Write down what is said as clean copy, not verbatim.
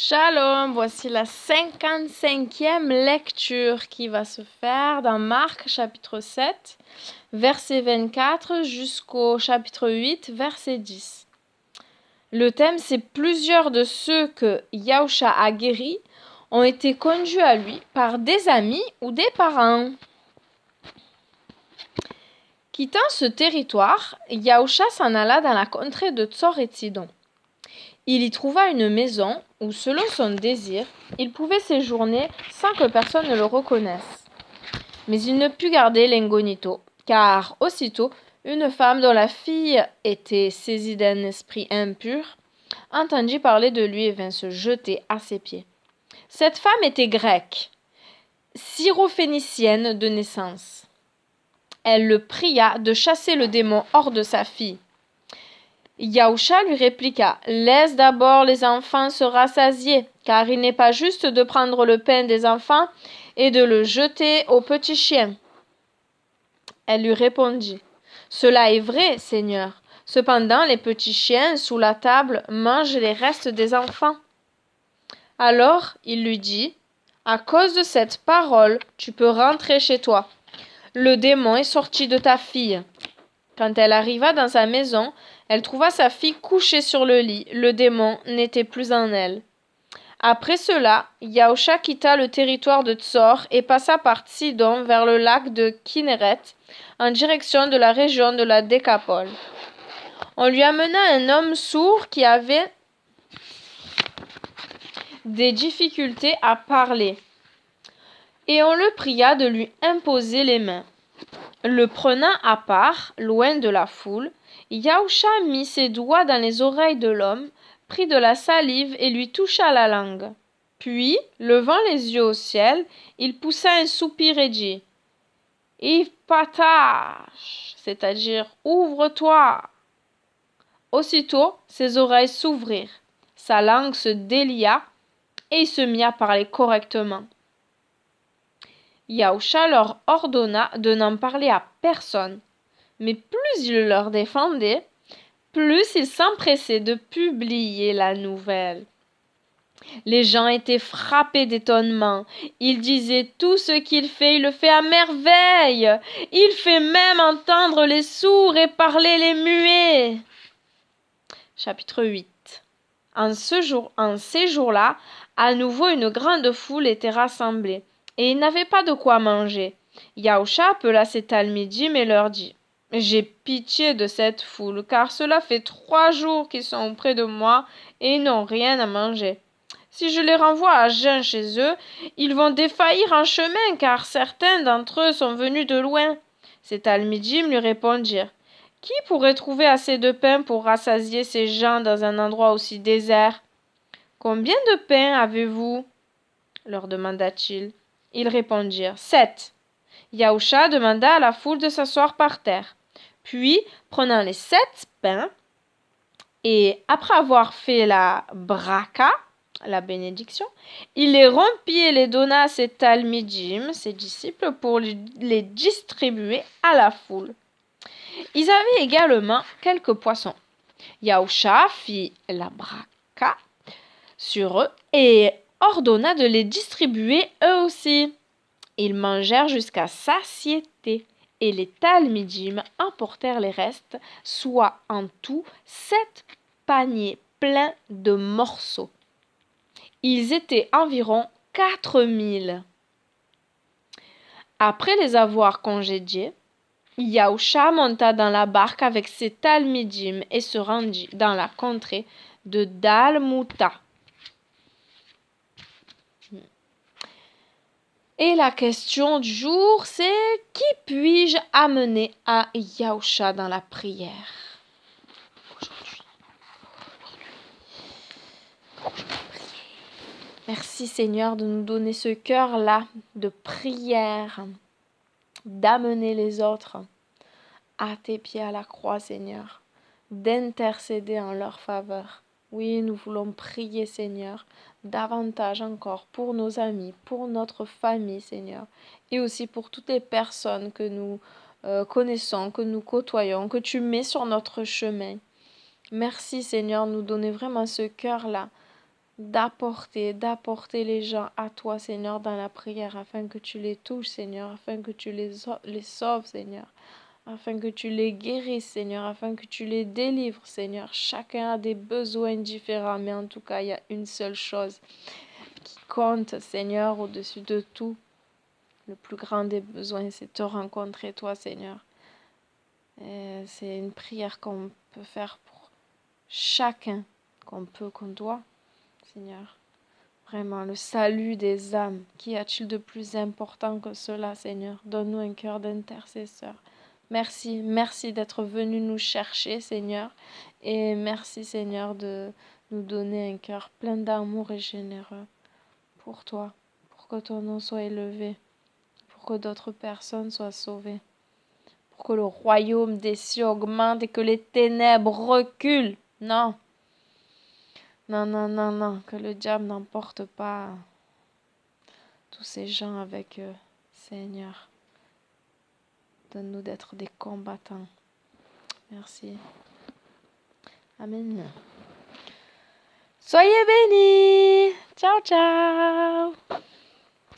Shalom, voici la 55e lecture qui va se faire dans Marc chapitre 7, verset 24 jusqu'au chapitre 8, verset 10. Le thème, c'est plusieurs de ceux que Yahusha a guéris ont été conduits à lui par des amis ou des parents. Quittant ce territoire, Yahusha s'en alla dans la contrée de Tsor et Sidon. Il y trouva une maison où, selon son désir, il pouvait séjourner sans que personne ne le reconnaisse. Mais il ne put garder l'incognito, car aussitôt, une femme dont la fille était saisie d'un esprit impur entendit parler de lui et vint se jeter à ses pieds. Cette femme était grecque, syrophénicienne de naissance. Elle le pria de chasser le démon hors de sa fille. Yahusha lui répliqua : « Laisse d'abord les enfants se rassasier, car il n'est pas juste de prendre le pain des enfants et de le jeter aux petits chiens. » Elle lui répondit : « Cela est vrai, Seigneur. Cependant, les petits chiens, sous la table, mangent les restes des enfants. » Alors il lui dit : « À cause de cette parole, tu peux rentrer chez toi. Le démon est sorti de ta fille. » Quand elle arriva dans sa maison, elle trouva sa fille couchée sur le lit. Le démon n'était plus en elle. Après cela, Yahusha quitta le territoire de Tsor et passa par Sidon vers le lac de Kinneret, en direction de la région de la Décapole. On lui amena un homme sourd qui avait des difficultés à parler, et on le pria de lui imposer les mains. Le prenant à part, loin de la foule, Yahusha mit ses doigts dans les oreilles de l'homme, prit de la salive et lui toucha la langue. Puis, levant les yeux au ciel, il poussa un soupir et dit : « Ifpatash, c'est-à-dire ouvre-toi. » Aussitôt, ses oreilles s'ouvrirent, sa langue se délia et il se mit à parler correctement. Yahusha leur ordonna de n'en parler à personne, mais plus il leur défendait, plus ils s'empressaient de publier la nouvelle. Les gens étaient frappés d'étonnement. Ils disaient : « Tout ce qu'il fait, il le fait à merveille. Il fait même entendre les sourds et parler les muets. » Chapitre 8. En ces jours-là, à nouveau une grande foule était rassemblée, et ils n'avaient pas de quoi manger. Yahusha appela ses talmidim et leur dit : « J'ai pitié de cette foule, car cela fait 3 jours qu'ils sont auprès de moi et ils n'ont rien à manger. Si je les renvoie à jeun chez eux, ils vont défaillir en chemin, car certains d'entre eux sont venus de loin. » Ses talmidim lui répondirent : « Qui pourrait trouver assez de pain pour rassasier ces gens dans un endroit aussi désert ? » « Combien de pain avez-vous ? » leur demanda-t-il. Ils répondirent : « 7. » Yahusha demanda à la foule de s'asseoir par terre. Puis, prenant les 7 pains, et après avoir fait la braka, la bénédiction, il les rompit et les donna à ses talmidim, ses disciples, pour les distribuer à la foule. Ils avaient également quelques poissons. Yahusha fit la braka sur eux et ordonna de les distribuer eux aussi. Ils mangèrent jusqu'à satiété, et les talmidim emportèrent les restes, soit en tout 7 paniers pleins de morceaux. Ils étaient environ 4000. Après les avoir congédiés, Yahusha monta dans la barque avec ses talmidim et se rendit dans la contrée de Dalmouta. Et la question du jour, c'est : qui puis-je amener à Yahusha dans la prière aujourd'hui? Merci Seigneur de nous donner ce cœur-là de prière, d'amener les autres à tes pieds à la croix, Seigneur, d'intercéder en leur faveur. Oui, nous voulons prier, Seigneur, davantage encore pour nos amis, pour notre famille, Seigneur, et aussi pour toutes les personnes que nous connaissons, que nous côtoyons, que tu mets sur notre chemin. Merci, Seigneur, nous donner vraiment ce cœur-là d'apporter les gens à toi, Seigneur, dans la prière, afin que tu les touches, Seigneur, afin que tu les sauves, Seigneur, afin que tu les guérisses, Seigneur, afin que tu les délivres, Seigneur. Chacun a des besoins différents, mais en tout cas, il y a une seule chose qui compte, Seigneur, au-dessus de tout. Le plus grand des besoins, c'est te rencontrer, toi, Seigneur. Et c'est une prière qu'on peut faire pour chacun, qu'on doit, Seigneur. Vraiment, le salut des âmes. Qu'y a-t-il de plus important que cela, Seigneur? Donne-nous un cœur d'intercesseur. Merci, merci d'être venu nous chercher, Seigneur. Et merci, Seigneur, de nous donner un cœur plein d'amour et généreux pour toi, pour que ton nom soit élevé, pour que d'autres personnes soient sauvées, pour que le royaume des cieux augmente et que les ténèbres reculent. Non, non, non, non, non, que le diable n'emporte pas tous ces gens avec eux. Seigneur, donne-nous d'être des combattants. Merci. Amen. Soyez bénis. Ciao, ciao.